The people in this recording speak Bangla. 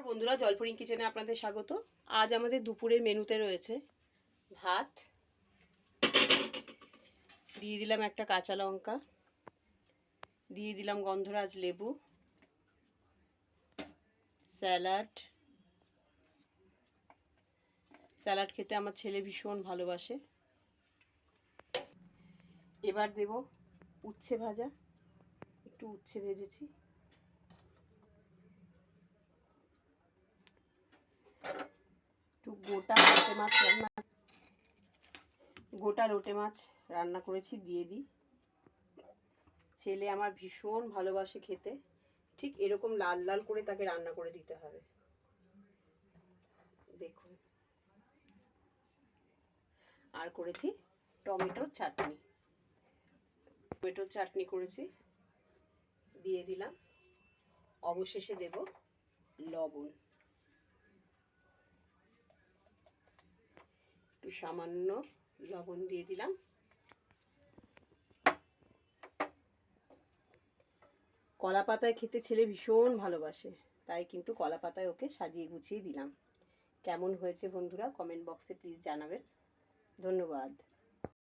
বন্ধুরা, জলপরি কিচেনে আপনাদের স্বাগত। আজ আমাদের দুপুরের মেনুতে রয়েছে ভাত, দিয়ে দিলাম একটা কাঁচা লঙ্কা, দিয়ে দিলাম গন্ধরাজ লেবু, স্যালাড। স্যালাড খেতে আমার ছেলে ভীষণ ভালোবাসে। এবার দেব উচ্ছে ভাজা, একটু উচ্ছে ভেজেছি, একটু গোটা লোটে মাছ রান্না করেছি, দিয়ে দিই। ছেলে আমার ভীষণ ভালোবাসে খেতে, ঠিক এরকম লাল লাল করে তাকে রান্না করে দিতে হবে। দেখুন, আর করেছি টমেটোর চাটনি করেছি, দিয়ে দিলাম। অবশেষে দেব লবণ, একটু সামান্য লবণ দিয়ে দিলাম। কলা পাতায় খেতে ছেলে ভীষণ ভালোবাসে, তাই কিন্তু কলা পাতায় ওকে সাজিয়ে গুছিয়ে দিলাম। কেমন হয়েছে বন্ধুরা, কমেন্ট বক্সে প্লিজ জানাবেন। ধন্যবাদ।